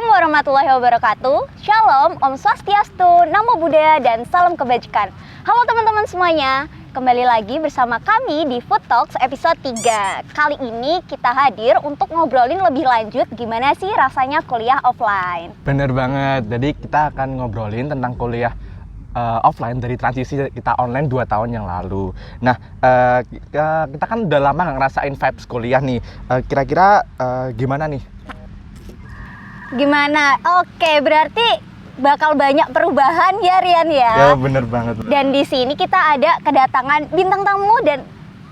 Assalamualaikum warahmatullahi wabarakatuh. Shalom, Om Swastiastu, Namo Buddhaya, dan salam kebajikan. Halo teman-teman semuanya, kembali lagi bersama kami di Food Talks episode 3. Kali ini kita hadir untuk ngobrolin lebih lanjut gimana sih rasanya kuliah offline. Bener banget, jadi kita akan ngobrolin tentang kuliah offline dari transisi kita online 2 tahun yang lalu. Nah, kita kan udah lama nggak ngerasain vibes kuliah nih. Kira-kira gimana nih? Gimana? Oke, berarti bakal banyak perubahan ya Rian ya? Ya bener banget. Dan di sini kita ada kedatangan bintang tamu dan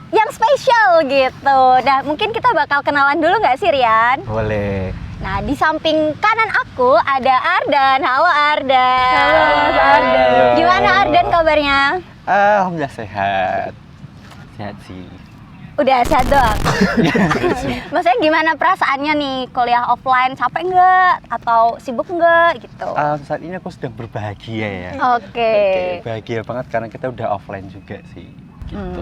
yang spesial gitu. Nah, mungkin kita bakal kenalan dulu nggak sih Rian? Boleh. Nah, di samping kanan aku ada Ardan. Halo Ardan. Halo Mas Ardan. Gimana Ardan kabarnya? Alhamdulillah sehat. Sehat sih. Udah sehat doang? Maksudnya gimana perasaannya nih kuliah offline? Capek nggak? Atau sibuk nggak gitu? Saat ini aku sedang berbahagia ya. Oke. Bahagia banget karena kita udah offline juga sih. Gitu.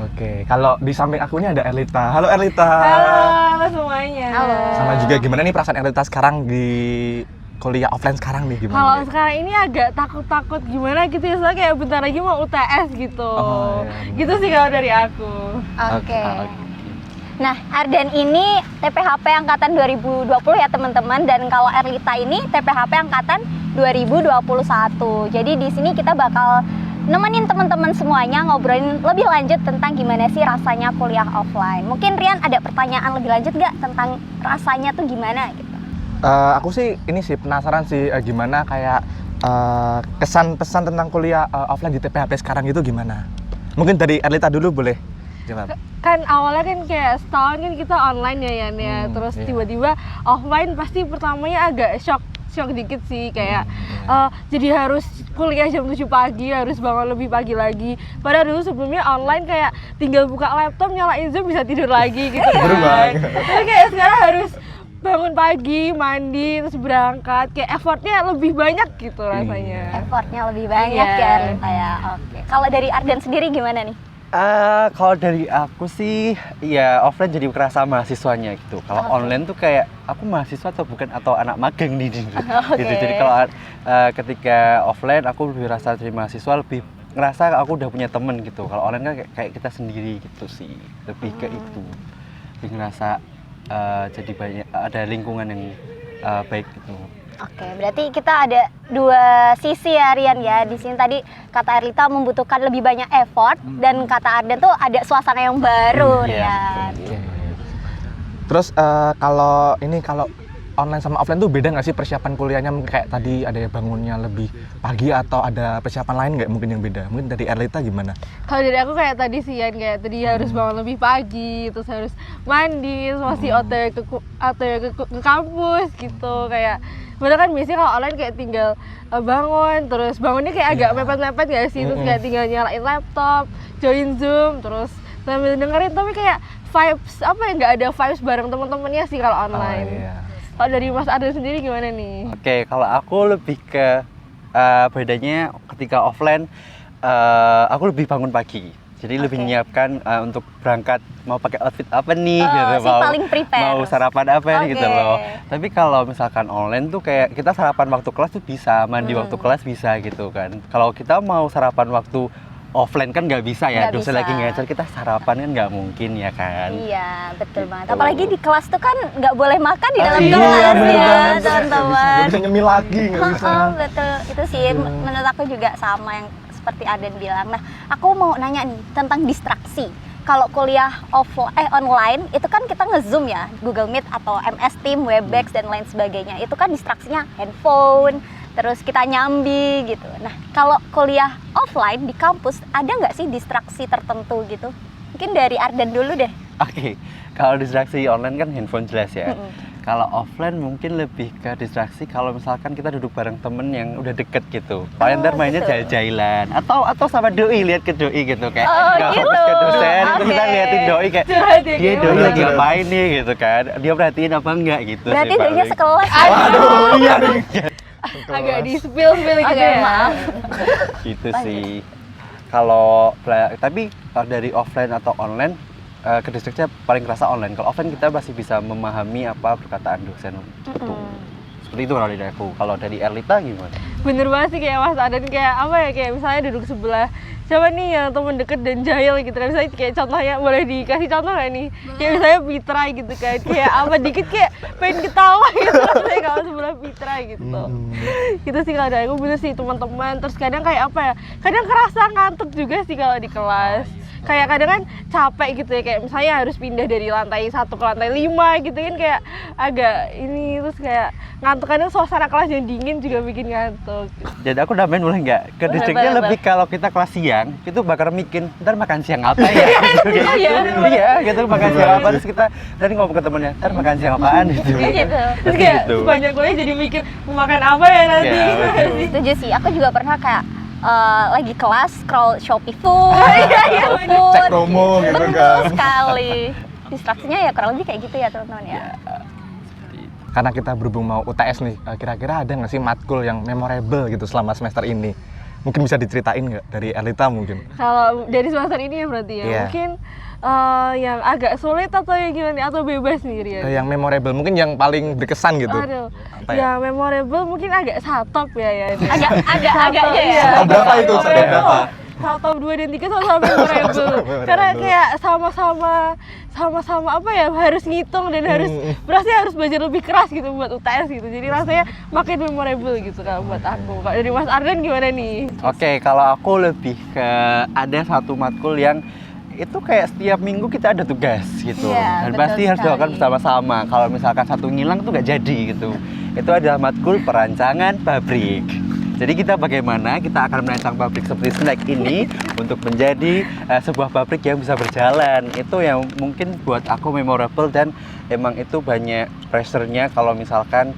Oke, kalau di samping aku ini ada Erlita. Halo Erlita. Halo semuanya. Halo. Sama juga gimana nih perasaan Erlita sekarang di kuliah offline sekarang nih gimana? Kalau nih? sekarang ini agak takut-takut gimana gitu ya, soalnya kayak bentar lagi mau UTS gitu. Oh, iya, Gitu sih kalau dari aku. Oke. Nah, Ardan ini TPHP angkatan 2020 ya teman-teman, dan kalau Erlita ini TPHP angkatan 2021. Jadi di sini kita bakal nemenin teman-teman semuanya ngobrolin lebih lanjut tentang gimana sih rasanya kuliah offline. Mungkin Rian ada pertanyaan lebih lanjut nggak tentang rasanya tuh gimana gitu? Aku sih ini sih penasaran sih gimana kayak kesan pesan tentang kuliah offline di TPHP sekarang itu gimana? Mungkin dari Erlita dulu boleh jawab. Kan awalnya kan kayak setahun kan kita online ya Yan ya. Terus iya. tiba-tiba offline pasti pertamanya agak shock dikit sih kayak jadi harus kuliah jam 7 pagi, harus bangun lebih pagi lagi. Padahal dulu sebelumnya online kayak tinggal buka laptop, nyalain Zoom bisa tidur lagi gitu kan. Tapi kayak sekarang harus bangun pagi, mandi, terus berangkat, kayak effortnya lebih banyak gitu rasanya. Effortnya lebih banyak Iya. ya Erlita ya. Oke. Kalau dari Ardan sendiri gimana nih? Kalau dari aku sih, ya offline jadi kerasa mahasiswanya gitu. Kalau online tuh kayak aku mahasiswa atau bukan atau anak magang nih gitu. Oke. Jadi kalau ketika offline aku lebih rasa jadi mahasiswa, lebih ngerasa aku udah punya temen gitu. Kalau online kan kayak kita sendiri gitu sih, lebih ke itu. Lebih ngerasa jadi banyak ada lingkungan yang baik gitu. Oke, berarti kita ada dua sisi ya Rian ya. Di sini tadi kata Erlita membutuhkan lebih banyak effort, dan kata Ardan tuh ada suasana yang baru Rian. Oke. Terus kalau online sama offline tuh beda nggak sih persiapan kuliahnya? Kayak tadi ada yang bangunnya lebih pagi atau ada persiapan lain nggak mungkin yang beda? Mungkin dari Erlita gimana? Kalau dari aku kayak tadi sih Yan, kayak tadi harus bangun lebih pagi, terus harus mandi, terus masih OTW ke kampus gitu. Kayak padahal kan biasanya kalau online kayak tinggal bangun, terus bangunnya kayak agak mepet-mepet gak sih, terus kayak tinggal nyalain laptop, join Zoom, terus sambil dengerin, tapi kayak vibes apa ya, nggak ada vibes bareng teman-temannya sih kalau online. Oh, iya. Kalau dari Mas Ardan sendiri gimana nih? Oke, kalau aku lebih ke bedanya ketika offline, aku lebih bangun pagi. Jadi lebih menyiapkan untuk berangkat, mau pakai outfit apa nih, gitu, paling prepare. mau sarapan apa nih gitu loh. Tapi kalau misalkan online tuh kayak kita sarapan waktu kelas tuh bisa, mandi waktu kelas bisa gitu kan. Kalau kita mau sarapan waktu offline kan nggak bisa ya, Nggak dosen bisa. lagi ngajar, kita sarapan kan nggak mungkin ya kan. Iya, betul banget. Gitu. Apalagi di kelas tuh kan nggak boleh makan di dalam Iya, kelas bener ya, banget. teman-teman. Nggak bisa nyemil lagi, nggak bisa. Betul, itu sih menurut aku juga sama yang seperti Ardan bilang. Nah, aku mau nanya nih tentang distraksi. Kalau kuliah online itu kan kita nge-zoom ya, Google Meet atau MS Team, Webex dan lain sebagainya. Itu kan distraksinya handphone, terus kita nyambi gitu. Nah, kalau kuliah offline di kampus ada nggak sih distraksi tertentu gitu? Mungkin dari Ardan dulu deh. Oke, kalau distraksi online kan handphone jelas ya. Kalau offline mungkin lebih ke distraksi kalau misalkan kita duduk bareng temen yang udah deket gitu. Paling ntar mainnya gitu. jail-jailan atau sama doi, lihat ke doi gitu kayak nggak gitu. fokus ke dosen, terus kita Oke. liatin doi kayak dia doi lagi ngapain nih gitu kan. Dia perhatiin apa enggak gitu. Berarti sih doinya paling. sekelas. Aduh, iya nih. Agak di spill gitu Oke, ya. maaf. Gitu sih. Tapi kalau dari offline atau online ke distriknya paling kerasa online. Kalau offline kita masih bisa memahami apa perkataan dosen. Gitu. Seperti itu kalau dari aku. Kalau dari Erlita gimana? Bener banget sih kayak Mas Adan, kayak apa ya, kayak misalnya duduk sebelah siapa nih yang temen deket dan jahil gitu kan, misalnya kayak contohnya boleh dikasih contoh nggak nih, kayak misalnya Fitra gitu kan, kayak apa dikit kayak pengen ketawa gitu rasanya kalau sebelah Fitra gitu. Gitu sih kalau dari aku, bener sih teman-teman. Terus kadang kayak apa ya, kadang kerasa ngantuk juga sih kalau di kelas. Kayak kadang kan capek gitu ya, kayak misalnya harus pindah dari lantai 1 ke lantai 5 gitu kan, kayak agak ini, terus kayak ngantuk, kadang suasana kelas yang dingin juga bikin ngantuk. Jadi aku nambahin boleh nggak? Ke Boleh, distriknya boleh, lebih kalau kita kelas siang itu bakal mikir ntar makan siang apa ya? Gitu, kayak gitu. Iya, gitu makan siang apa, terus kita tadi ngomong ke temennya, ntar makan siang apaan gitu. Gitu. Terus kayak Gitu. sepanjang kuliah jadi mikir mau makan apa ya nanti. Iya, betul. Setuju sih, aku juga pernah kayak lagi kelas scroll Shopee Food, Cek Food. promo gitu Betul kan. sekali. Distraksinya ya kurang lebih kayak gitu ya teman-teman ya. Karena kita berhubung mau UTS nih, kira-kira ada nggak sih matkul yang memorable gitu selama semester ini? Mungkin bisa diceritain nggak dari Erlita mungkin? Kalau dari semester ini ya berarti ya, Iya. mungkin yang agak sulit atau yang gimana, atau bebas nih Rian? Yang memorable, mungkin yang paling berkesan gitu. Aduh, Apa ya? ya memorable mungkin agak satop ya. Agaknya ya. Satop berapa itu? Satop berapa? Satop 2 dan 3 sama-sama memorable. Karena kayak sama-sama apa ya, harus ngitung dan harus berarti harus belajar lebih keras gitu buat UTS gitu. Jadi rasanya makin memorable gitu kalau buat aku. Kalau dari Mas Ardan gimana nih? Oke, kalau aku lebih ke ada satu matkul yang itu kayak setiap minggu kita ada tugas gitu, Iya, dan betul pasti harus sekali. dilakukan bersama-sama. Kalau misalkan satu ngilang tuh nggak jadi gitu. Itu adalah matkul perancangan pabrik. Jadi kita bagaimana kita akan merancang pabrik seperti snack ini untuk menjadi sebuah pabrik yang bisa berjalan. Itu yang mungkin buat aku memorable, dan emang itu banyak pressure-nya kalau misalkan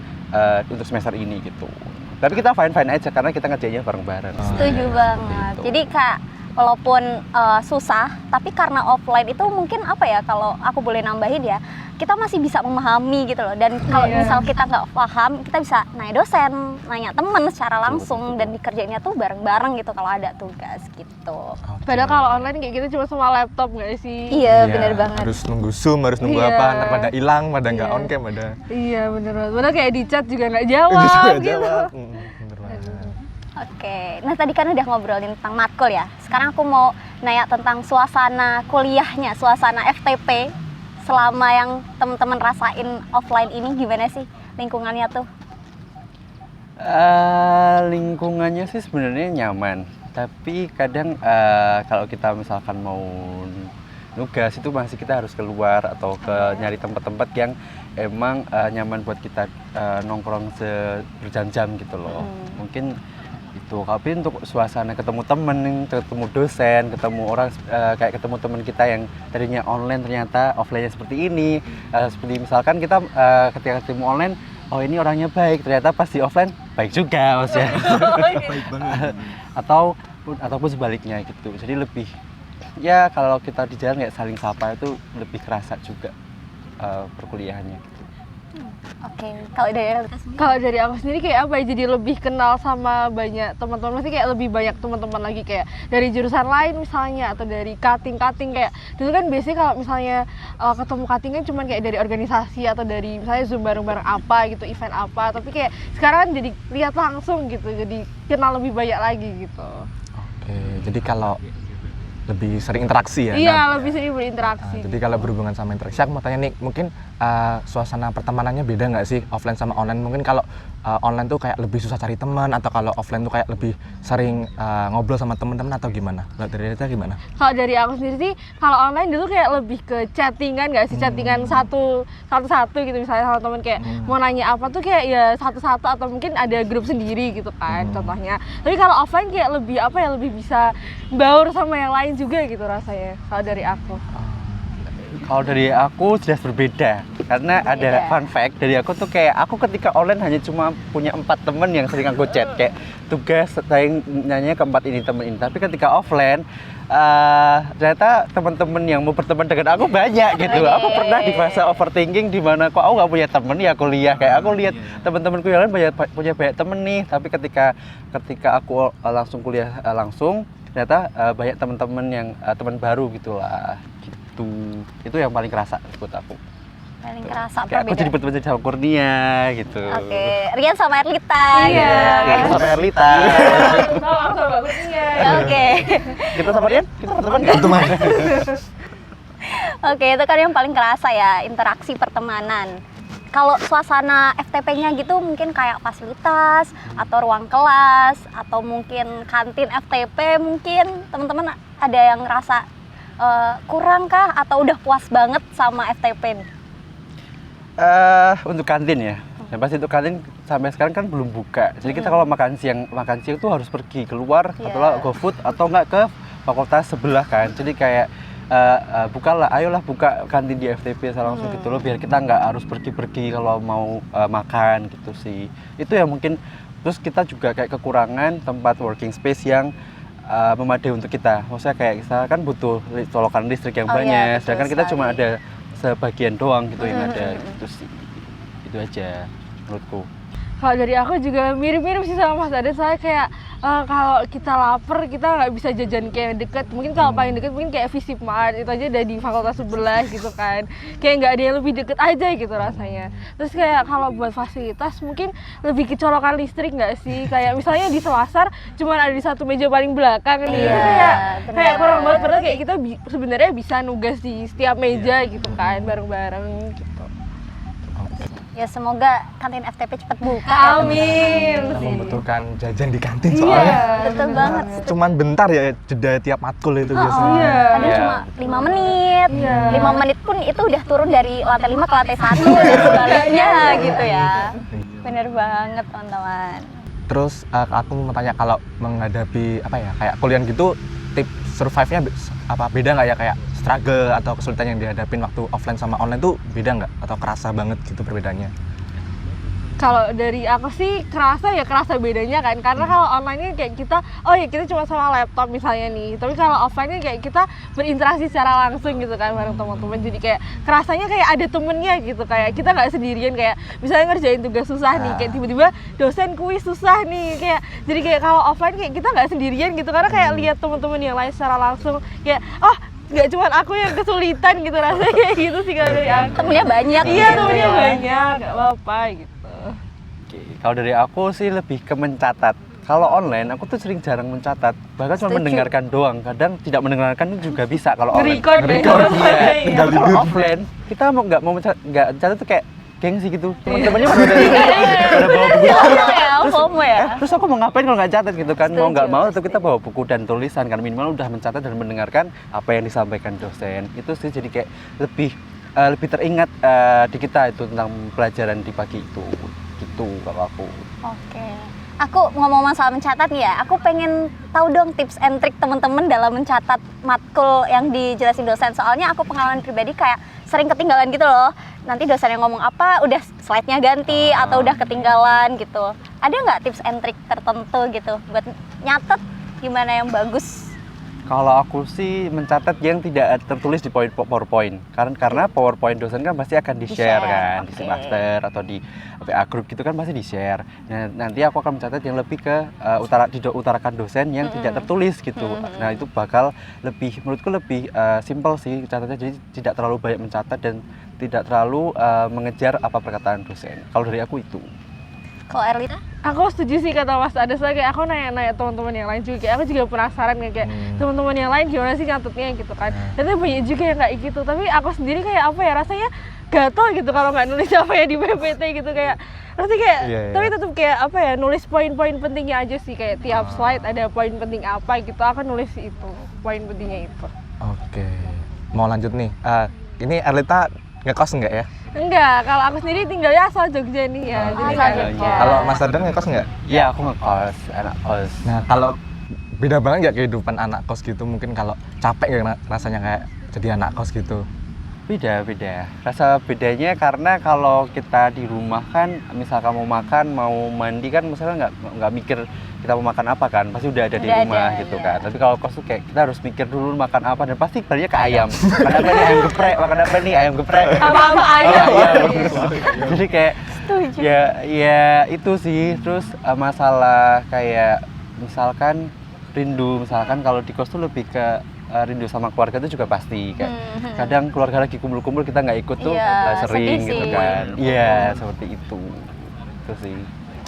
untuk semester ini gitu. Tapi kita fine-fine aja karena kita ngerjainnya bareng-bareng. Setuju banget. Gitu. Jadi Kak, walaupun susah, tapi karena offline itu mungkin apa ya, kalau aku boleh nambahin ya, kita masih bisa memahami gitu loh. Dan kalau Iya. misal kita nggak paham, kita bisa nanya dosen, nanya temen secara langsung, dan dikerjainnya tuh bareng-bareng gitu kalau ada tugas gitu. Padahal kalau online kayak gitu cuma sama laptop nggak sih? Iya, bener banget. Harus nunggu Zoom, harus nunggu Iya. apa, ntar pada hilang, pada nggak Iya. on cam, ada. Iya bener banget. Padahal kayak di chat juga nggak jawab Bisa nggak gitu. jawab. Bener banget. Oke, nah tadi kan udah ngobrolin tentang matkul ya. Sekarang aku mau nanya tentang suasana kuliahnya, suasana FTP selama yang teman-teman rasain offline ini, gimana sih lingkungannya tuh? Lingkungannya sih sebenarnya nyaman, tapi kadang kalau kita misalkan mau nugas itu masih kita harus keluar atau ke nyari tempat-tempat yang emang nyaman buat kita nongkrong berjam-jam gitu loh. Mungkin itu. Tapi untuk suasana ketemu temen, ketemu dosen, ketemu orang, kayak ketemu teman kita yang tadinya online ternyata offline-nya seperti ini. Seperti misalkan kita ketika ketemu online, oh ini orangnya baik, ternyata pas di offline baik juga maksudnya. Baik banget. Ataupun sebaliknya gitu. Jadi lebih, ya kalau kita di jalan kayak saling sapa itu lebih kerasa juga perkuliahannya gitu. Oke, kalau dari Elita sendiri? Kalau dari aku sendiri kayak apa ya, jadi lebih kenal sama banyak teman-teman, masih kayak lebih banyak teman-teman lagi kayak dari jurusan lain misalnya, atau dari cutting kayak dulu kan biasanya kalau misalnya ketemu cutting kan cuma kayak dari organisasi atau dari misalnya Zoom bareng-bareng apa gitu, event apa, tapi kayak sekarang kan jadi lihat langsung gitu, jadi kenal lebih banyak lagi gitu. Oke, jadi kalau lebih sering interaksi ya? Iya, Nah, lebih sering berinteraksi. jadi kalau berhubungan sama interaksi, aku mau tanya nih, mungkin suasana pertemanannya beda nggak sih offline sama online? Mungkin kalau online tuh kayak lebih susah cari teman, atau kalau offline tuh kayak lebih sering ngobrol sama teman-teman, atau gimana? Kalau dari Rita gimana? Kalau dari aku sendiri sih, kalau online dulu kayak lebih ke chattingan nggak sih, chattingan satu gitu, misalnya sama temen kayak mau nanya apa tuh kayak ya satu-satu, atau mungkin ada grup sendiri gitu kan contohnya. Tapi kalau offline kayak lebih apa ya, lebih bisa baur sama yang lain juga gitu rasanya kalau dari aku. Kalau dari aku jelas berbeda, karena ada fun fact dari aku tuh, kayak aku ketika online hanya cuma punya 4 temen yang sering aku chat, kayak tugas saya nanya ke 4 ini temen ini. Tapi ketika offline ternyata teman-teman yang mau berteman dengan aku banyak gitu. Aku pernah di fase overthinking di mana kok aku nggak punya temen ya kuliah, kayak aku lihat teman-temanku yang lain punya banyak temen nih, tapi ketika aku langsung kuliah langsung, ternyata banyak teman-teman yang teman baru gitulah. Itu yang paling kerasa buat aku. Paling kerasa Kayak aku jadi perbedaan. betul-betul sama Kurnia gitu. Oke, Rian sama Erlita. Iya. gitu. Aku sama Erlita. Sama bagusnya. Oke. Kita sama Rian? Kita teman nggak? Teman. Oke, itu kan yang paling kerasa ya, interaksi pertemanan. Kalau suasana FTP-nya gitu mungkin kayak fasilitas atau ruang kelas atau mungkin kantin FTP, mungkin teman-teman ada yang ngerasa kurang kah atau udah puas banget sama FTP nih? Untuk kantin ya. Yang pasti untuk kantin sampai sekarang kan belum buka. Jadi kita kalau makan siang itu harus pergi keluar Iya. atau GoFood atau enggak ke fakultas sebelah kan. Jadi kayak bukalah, ayolah buka kantin di FTP langsung gitu loh, biar kita nggak harus pergi-pergi kalau mau makan gitu sih. Itu ya mungkin. Terus kita juga kayak kekurangan tempat working space yang memadai untuk kita. Maksudnya kayak kita kan butuh colokan listrik yang Oh iya, banyak, betul sedangkan kita cuma sekali. ada sebagian doang gitu yang ada gitu sih. Itu aja menurutku. Kalau dari aku juga mirip-mirip sih sama Mas Ade. Saya kayak kalau kita lapar kita nggak bisa jajan kayak deket. Mungkin kalau paling deket mungkin kayak Visipmart, itu aja udah di fakultas sebelah gitu kan. Kayak nggak ada yang lebih deket aja gitu rasanya. Terus kayak kalau buat fasilitas mungkin lebih kecolokan listrik nggak sih? Kayak misalnya di Selasar cuma ada di satu meja paling belakang nih. Iya, Itu kayak bener. kurang banget. Padahal kayak kita sebenarnya bisa nugas di setiap meja gitu kan, bareng-bareng gitu. Ya semoga kantin FTP cepat buka. Ya, Amin. Kita membutuhkan jajan di kantin Iya. soalnya. betul banget. Cuman bentar ya jeda tiap matkul itu biasanya. Iya. Kadang Iya. cuma 5 menit. Iya. 5 menit pun itu udah turun dari lantai 5 ke lantai 1 dan sebaliknya gitu ya. Bener banget teman-teman. Terus aku mau tanya, kalau menghadapi apa ya, kayak kuliah gitu, tips survive-nya beda nggak ya, kayak struggle atau kesulitan yang dihadapin waktu offline sama online tuh beda nggak atau kerasa banget gitu perbedaannya? Kalau dari aku sih kerasa bedanya kan, karena kalau online kayak kita kita cuma sama laptop misalnya nih, tapi kalau offline kayak kita berinteraksi secara langsung gitu kan bareng teman-teman, jadi kayak kerasanya kayak ada temennya gitu, kayak kita nggak sendirian, kayak misalnya ngerjain tugas susah nih, kayak tiba-tiba dosen kuis susah nih, kayak jadi kayak kalau offline kayak kita nggak sendirian gitu, karena kayak lihat teman-teman yang lain secara langsung, kayak nggak cuma aku yang kesulitan gitu, rasanya kayak gitu sih kalau dari aku. Temennya banyak. Iya, gitu temennya ya. banyak, nggak apa-apa gitu. Oke, kalau dari aku sih lebih ke mencatat. Kalau online aku tuh sering jarang mencatat, bahkan cuma Setuju. mendengarkan doang. Kadang tidak mendengarkan juga bisa kalau online. Nge-record ya. Iya. Kalau offline kita nggak mau mencatat tuh kayak gengsi gitu. Teman-temannya pada bawa buku. FOMO ya. Terus aku mau ngapain kalau nggak catat gitu kan? Mau nggak Setuju, mau tuh kita bawa buku dan tulisan kan, minimal udah mencatat dan mendengarkan apa yang disampaikan dosen. Itu sih jadi kayak lebih teringat di kita itu tentang pelajaran di pagi itu. Gitu kalau aku. Oke. Aku ngomong masalah mencatat nih ya, aku pengen tahu dong tips and trick teman-teman dalam mencatat matkul yang dijelasin dosen. Soalnya aku pengalaman pribadi kayak sering ketinggalan gitu loh. Nanti dosen yang ngomong apa, udah slide-nya ganti atau udah ketinggalan gitu. Ada nggak tips and trick tertentu gitu buat nyatet gimana yang bagus? Kalau aku sih mencatat yang tidak tertulis di PowerPoint. Karena PowerPoint dosen kan pasti akan di-share kan, di oke. semester atau di WA group gitu kan pasti di-share. Nah, nanti aku akan mencatat yang lebih ke utarakan dosen yang tidak tertulis gitu. Nah, itu bakal menurutku lebih simpel sih catatnya, jadi tidak terlalu banyak mencatat dan tidak terlalu mengejar apa perkataan dosen. Kalau dari aku itu. Kalau Erlita? Aku setuju sih kata Mas Ades, kayak aku nanya-nanya teman-teman yang lain juga, kayak aku juga penasaran kayak teman-teman yang lain gimana sih nyatetnya gitu kan. Ternyata banyak juga yang kayak gitu, tapi aku sendiri kayak apa ya, rasanya gatel gitu kalau nggak nulis apa ya di PPT gitu, kayak rasanya kayak tapi tetap kayak apa ya, nulis poin-poin pentingnya aja sih, kayak tiap slide ada poin penting apa gitu, aku nulis itu poin pentingnya itu. Oke, mau lanjut nih. Ini Erlita ngekos nggak ya? Enggak, kalau aku sendiri tinggalnya asal Jogja nih ya, jadi nggak Jogja. Jogja. Kalau Mas Dardan ngekos nggak? Iya, aku ngekos, anak kos. Nah, kalau beda banget nggak kehidupan anak kos gitu? Mungkin kalau capek nggak rasanya kayak jadi anak kos gitu? Beda. Rasa bedanya karena kalau kita di rumah kan, misal kamu makan, mau mandi kan, misalnya nggak mikir kita mau makan apa kan, pasti udah ada di Udah rumah ada, gitu iya. kan. Tapi kalau kos tuh kayak kita harus mikir dulu makan apa, dan pasti balinya ke ayam. Makan apa nih, ayam geprek. Makan apa nih, ayam geprek. Apa-apa aja. Jadi kayak ya itu sih. Terus masalah kayak misalkan rindu, misalkan kalau di kos tuh lebih ke rindu sama keluarga itu juga pasti kayak kadang keluarga lagi kumpul-kumpul kita nggak ikut tuh Iya, sering sedih gitu sih. kan. Iya, seperti itu sih.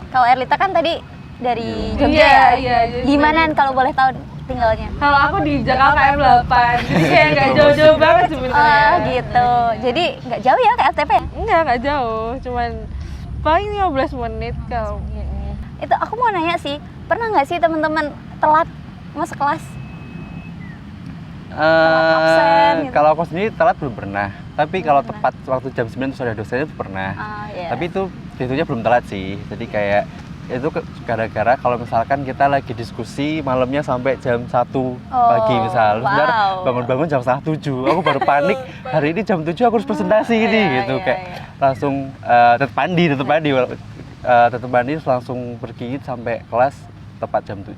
Kalau Erlita kan tadi dari Jogja Iya, ya? iya, jadi Di mana kalau boleh tahu tinggalnya? Kalau aku di Jakarta M8, jadi kayak nggak jauh-jauh banget sebenarnya. Oh gitu, jadi nggak jauh ya ke FTP ya? Nggak jauh, cuman paling 15 menit kalau ini. Itu aku mau nanya sih, pernah nggak sih teman-teman telat masuk kelas? absen gitu. Kalau aku sendiri telat belum pernah. Tapi kalau tepat waktu jam 9 sudah dosennya itu pernah. Iya. Tapi itu itunya belum telat sih. Jadi kayak itu gara-gara kalau misalkan kita lagi diskusi malamnya sampai jam 1 pagi misal. Bentar bangun-bangun jam 6:30. Aku baru panik, hari ini jam 7 aku harus presentasi ini gitu. Kayak langsung tetap mandi langsung pergi sampai kelas tepat jam 7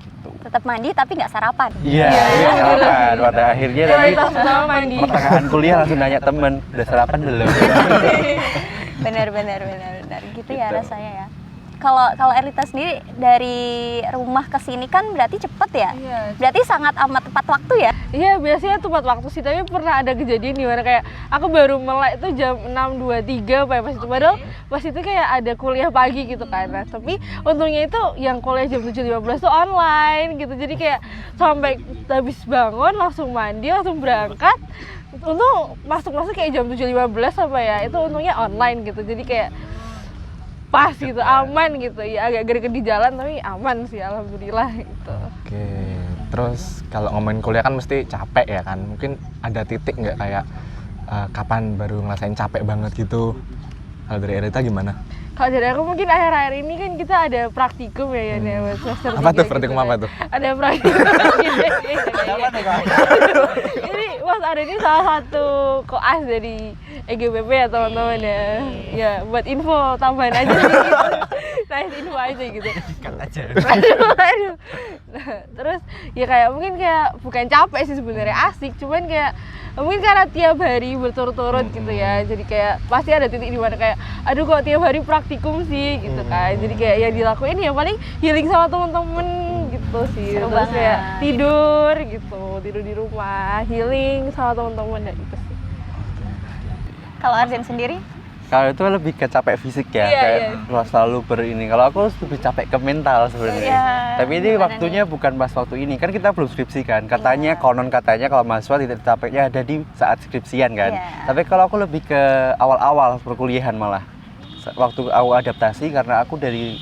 gitu. Tetap mandi tapi nggak sarapan. Iya, sarapan. Pada akhirnya nanti Prioritas utama mandi. pertengahan kuliah langsung nanya temen, udah sarapan belum? benar gitu ya rasanya ya. Kalau Erlita sendiri dari rumah ke sini kan berarti cepet ya? Iya. Berarti sangat amat tepat waktu ya? Iya, biasanya tepat waktu sih, tapi pernah ada kejadian di mana kayak aku baru melek itu jam 6.23 apa ya pas itu, padahal pas itu kayak ada kuliah pagi gitu kan. Nah, tapi untungnya itu yang kuliah jam 7.15 tuh online gitu, jadi kayak sampai habis bangun langsung mandi langsung berangkat. Untung masuk kayak jam 7.15 apa ya, itu untungnya online gitu, jadi kayak pas gitu, aman gitu ya, agak greget di jalan tapi aman sih alhamdulillah gitu. Oke, terus kalau ngomongin kuliah kan mesti capek ya kan, mungkin ada titik nggak kayak kapan baru ngerasain capek banget gitu? Kalau dari Erlita gimana? Kalau dari aku mungkin akhir-akhir ini kan kita ada praktikum ya Yan, ya semester Apa tuh 3 praktikum gitu apa kan. tuh? Ada praktikum gitu. Ini Mas Ada ini salah satu koas dari EGBP ya teman-teman ya. Ya buat info tambahan aja sih gitu. Nice info aja gitu. Aduh. Nah, terus ya kayak mungkin kayak bukan capek sih sebenarnya, asik, cuman kayak mungkin karena tiap hari berturut-turut gitu ya, jadi kayak pasti ada titik di mana kayak aduh kok tiap hari praktikum sih gitu kan, jadi kayak yang dilakuin ya paling healing sama temen-temen gitu sih. Seru Terus banget. kayak tidur di rumah, healing sama temen-temen ya gitu sih. Kalau Arden sendiri? Kalau itu lebih ke capek fisik ya, Iya, kayak iya. selalu berini. Kalau aku lebih capek ke mental sebenarnya. Iya, Tapi ini gimana waktunya bukan pas waktu ini, kan kita belum skripsi kan. Katanya konon katanya kalau mahasiswa titik capeknya ada di saat skripsian kan. Iya. Tapi kalau aku lebih ke awal-awal perkuliahan malah. Waktu aku adaptasi karena aku dari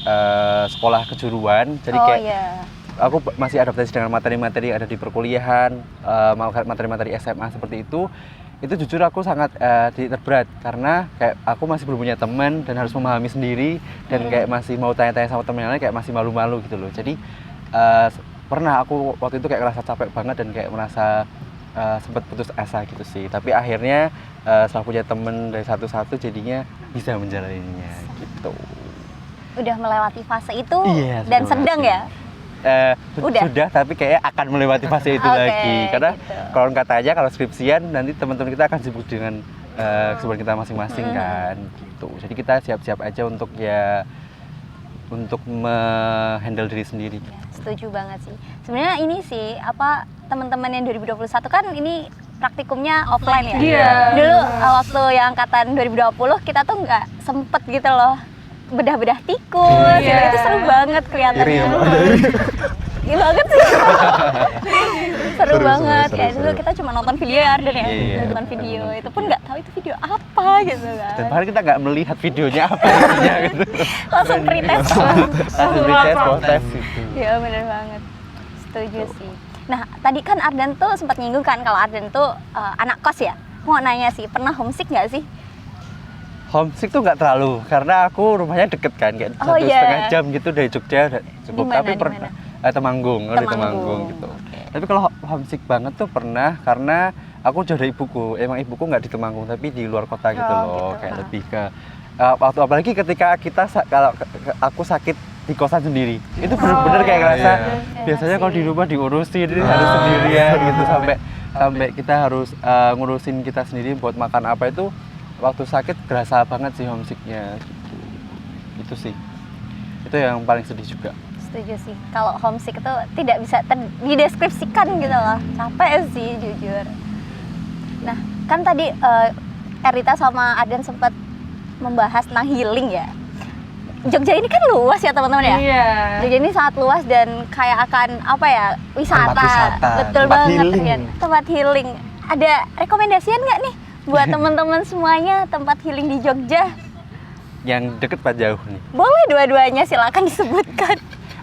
sekolah kejuruan, jadi kayak aku masih adaptasi dengan materi-materi yang ada di perkuliahan, materi-materi SMA seperti itu jujur aku sangat terberat karena kayak aku masih belum punya teman dan harus memahami sendiri dan kayak masih mau tanya-tanya sama temen yang lain, kayak masih malu-malu gitu loh. Jadi pernah aku waktu itu kayak ngerasa capek banget dan kayak merasa sempat putus asa gitu sih. Tapi akhirnya setelah punya temen dari satu-satu jadinya bisa menjalaninya gitu. Udah melewati fase itu Iya, dan sudah sedang melewati. ya? Udah? Sudah, tapi kayak akan melewati fase itu Oke, lagi karena gitu. kalau katanya kalau skripsian nanti teman-teman kita akan sibuk dengan kesibukan kita masing-masing kan gitu. Jadi kita siap-siap aja untuk menghandle diri sendiri. Setuju banget sih. Sebenarnya ini sih teman-teman yang 2021 kan ini praktikumnya offline ya. Iya. Dulu waktu yang angkatan 2020 kita tuh nggak sempet gitu loh bedah-bedah tikus. Iya. Itu seru banget kelihatannya. Iri ya, Mbak. Iya banget sih. seru banget. seru, Kayak seru. dulu kita cuma nonton video ya Arden ya. Iya. Nonton video itu pun nggak tahu itu video apa gitu kan. Dan padahal kita nggak melihat videonya apa isinya gitu. Langsung pretest. Langsung retest, proses gitu. Iya bener banget. Setuju sih. Nah tadi kan Arden tuh sempat nyinggung kan kalau Arden tuh anak kos ya. Mau nanya sih, pernah homesick nggak sih? Homesick tuh nggak terlalu karena aku rumahnya deket kan, kayak Oh, 1,5 iya. jam gitu dari Jogja udah cukup. Di mana, Tapi di pernah mana? Temanggung, di Temanggung, Temanggung gitu. oke. Tapi kalau homesick banget tuh pernah karena aku jauh dari ibuku. Emang ibuku nggak di Temanggung tapi di luar kota gitu Oh, loh. gitu. Kayak lebih ke waktu apalagi ketika kita kalau aku sakit di kosan sendiri. Itu bener-bener kayak ngerasa iya. biasanya kalau di rumah diurusin harus sendirian gitu sampai kita harus ngurusin kita sendiri buat makan apa itu. Waktu sakit kerasa banget sih homesicknya gitu. Itu sih. Itu yang paling sedih juga. Setuju sih. Kalau homesick itu tidak bisa dideskripsikan gitu loh. Capek sih jujur. Nah, kan tadi Erita sama Aden sempat membahas tentang healing ya. Jogja ini kan luas ya teman-teman ya. Iya. Jogja ini sangat luas dan kayak akan apa ya, wisata. Tempat wisata, Betul tempat banget healing. Rian. Tempat healing. Ada rekomendasian nggak nih buat teman-teman semuanya tempat healing di Jogja? Yang deket apa jauh nih? Boleh dua-duanya, silakan disebutkan.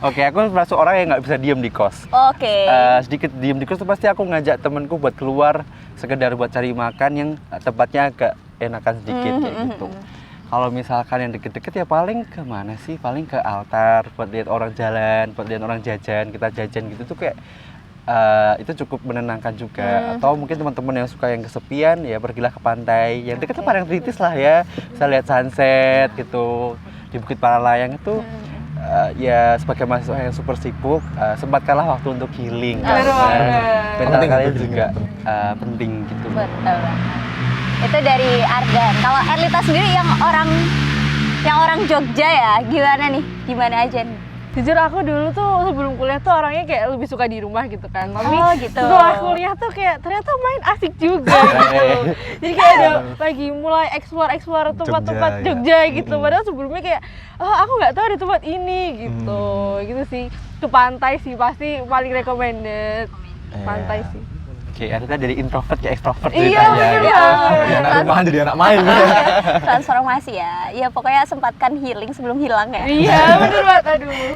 Oke, aku termasuk orang yang nggak bisa diem di kos. Oke. Sedikit diem di kos tuh pasti aku ngajak temenku buat keluar sekedar buat cari makan yang tempatnya agak enakan sedikit kayak gitu. Kalau misalkan yang deket-deket ya paling ke mana sih? Paling ke altar buat lihat orang jalan, buat lihat orang jajan, kita jajan gitu tuh kayak itu cukup menenangkan juga. Atau mungkin teman-teman yang suka yang kesepian ya pergilah ke pantai. Yang deket tuh paling kritis lah ya. Bisa lihat sunset gitu di Bukit Paralayang itu. Ya sebagai mahasiswa yang super sibuk, sempatkanlah waktu untuk healing. Bener banget. Mental Penting kalian itu juga penting gitu. Betul banget. Itu dari Ardan. Kalau Erlita sendiri yang orang Jogja ya, gimana nih? Gimana aja nih? Jujur aku dulu tuh sebelum kuliah tuh orangnya kayak lebih suka di rumah gitu kan. Tapi Oh, gitu. setelah kuliah tuh kayak ternyata main asik juga gitu. Jadi kayak ada lagi mulai explore tempat-tempat Jogja, Jogja gitu. Padahal sebelumnya kayak aku nggak tahu ada tempat ini gitu. Gitu sih. Ke pantai sih pasti paling recommended. Pantai sih. Oke, Arita dari introvert ke extrovert Iya, ceritanya bener gitu. banget. Jadi anak rumahan jadi anak main. Transformasi ya. Ya pokoknya sempatkan healing sebelum hilang ya. Iya, bener banget. Aduh.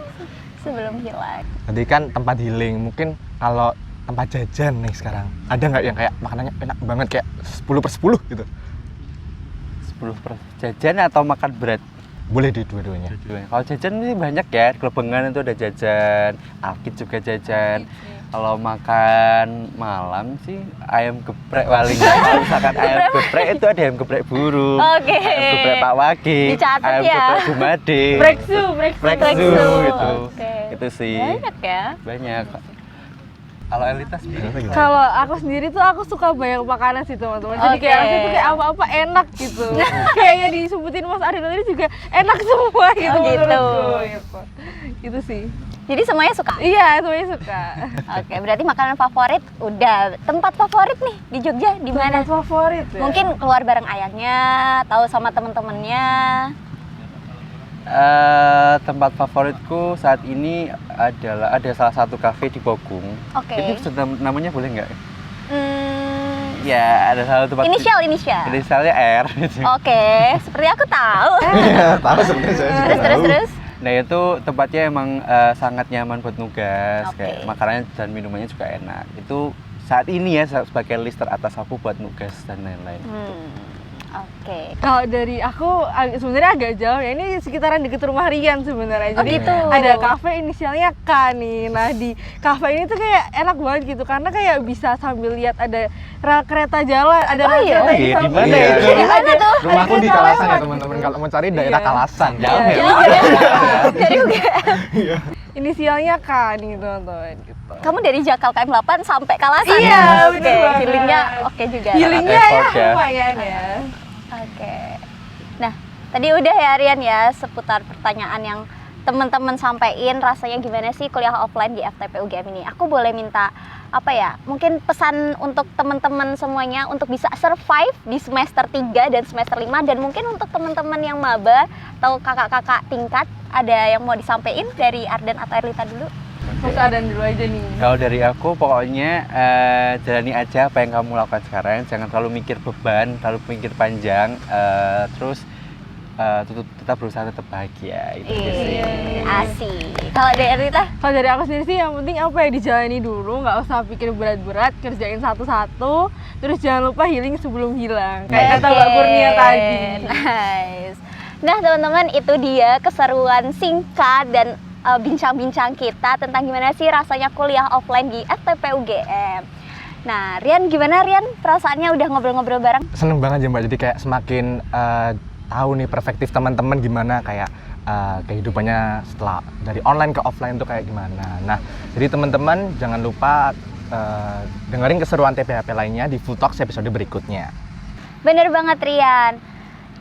Sebelum hilang. Tadi kan tempat healing, mungkin kalau tempat jajan nih sekarang, ada nggak yang kayak makanannya enak banget kayak 10/10 gitu? 10 jajan atau makan berat? Boleh di dua-duanya. Kalau jajan sih banyak ya, di Klebengan itu ada jajan, Alkit juga jajan. Kalau makan malam sih ayam geprek paling. Kalau misalkan ayam geprek itu ada ayam geprek burung, Oke. ayam geprek Pak Wage, Dicatat ayam ya. geprek Gumade, Breaksu. Breaksu gitu. Oke. Itu sih Banyak ya. banyak. Kalau Elita sendiri Kalau aku sendiri tuh aku suka banyak makanan sih teman-teman. Jadi Oke. kayak rasanya tuh kayak apa-apa enak gitu. Kayak yang disebutin Mas Arif tadi juga enak semua gitu. Oh, gitu. menurutku, gitu. Itu sih. Jadi semuanya suka. Iya, semuanya suka. Oke, berarti makanan favorit udah. Tempat favorit nih di Jogja di mana? Tempat favorit ya? Mungkin keluar bareng ayahnya, tahu sama temen-temennya. tempat favoritku saat ini adalah ada salah satu kafe di Pogung. Oke. Ini namanya boleh nggak? Hmm, Ya, ada salah satu tempat. inisial. Inisialnya R. gitu. Oke, seperti aku tahu. Tahu sebenarnya saya juga tahu. Terus. Nah itu tempatnya emang sangat nyaman buat nugas, Oke. kayak makanannya dan minumannya juga enak. Itu saat ini ya sebagai list teratas aku buat nugas dan lain-lain. Oke. Kalau dari aku sebenarnya agak jauh ya. Ini sekitaran deket rumah Rian sebenarnya. Oh, Jadi gitu. ada kafe inisialnya K nih. Nah di kafe ini tuh kayak enak banget gitu karena kayak bisa sambil lihat ada rel kereta jalan, ada Oh, rel iya? kereta Oh, yang iya, sambil- di mana Iya, itu? Di mana tuh? Rumahku di kereta Kalasan ya lewat teman-teman. gitu. Kalau mau cari daerah Iya. Kalasan. Jauh ya? Jauh ya? Dari UGM. Inisialnya K nih teman-teman gitu. Kamu dari Jakal KM8 sampai Kalasan Iya, ya? bener Oke, banget. healingnya oke juga. Healingnya ya effort ya. lumayan ya. Oke. Nah, tadi udah ya Rian ya seputar pertanyaan yang teman-teman sampaikan rasanya gimana sih kuliah offline di FTP UGM ini. Aku boleh minta apa ya? Mungkin pesan untuk teman-teman semuanya untuk bisa survive di semester 3 dan semester 5 dan mungkin untuk teman-teman yang maba atau kakak-kakak tingkat ada yang mau disampaikan dari Ardan atau Erlita dulu? Mas Adan dulu aja nih. Kalau dari aku pokoknya jalani aja apa yang kamu lakukan sekarang, jangan terlalu mikir beban, terlalu mikir panjang, terus tetap berusaha tetap bahagia itu aja sih. Asik. Kalau dari Erlita? Kalau dari aku sendiri sih yang penting apa ya dijalani dulu, nggak usah pikir berat-berat, kerjain satu-satu, terus jangan lupa healing sebelum hilang. Kayak kata Mbak Kurnia tadi. Nice. Nah teman-teman itu dia keseruan singkat dan bincang-bincang kita tentang gimana sih rasanya kuliah offline di FTP UGM. Nah Rian gimana Rian? Perasaannya udah ngobrol-ngobrol bareng? Seneng banget ya Mbak, jadi kayak semakin tahu nih perspektif teman-teman gimana kayak kehidupannya setelah dari online ke offline itu kayak gimana. Nah, jadi teman-teman jangan lupa dengerin keseruan TPHP lainnya di Full Talks episode berikutnya. Bener banget Rian.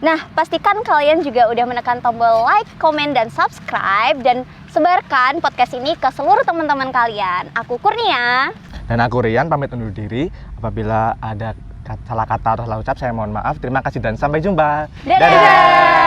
Nah, pastikan kalian juga udah menekan tombol like, komen, dan subscribe, dan sebarkan podcast ini ke seluruh teman-teman kalian. Aku Kurnia. Dan aku Rian pamit undur diri. Apabila ada salah kata atau salah ucap, saya mohon maaf. Terima kasih dan sampai jumpa. Dadah!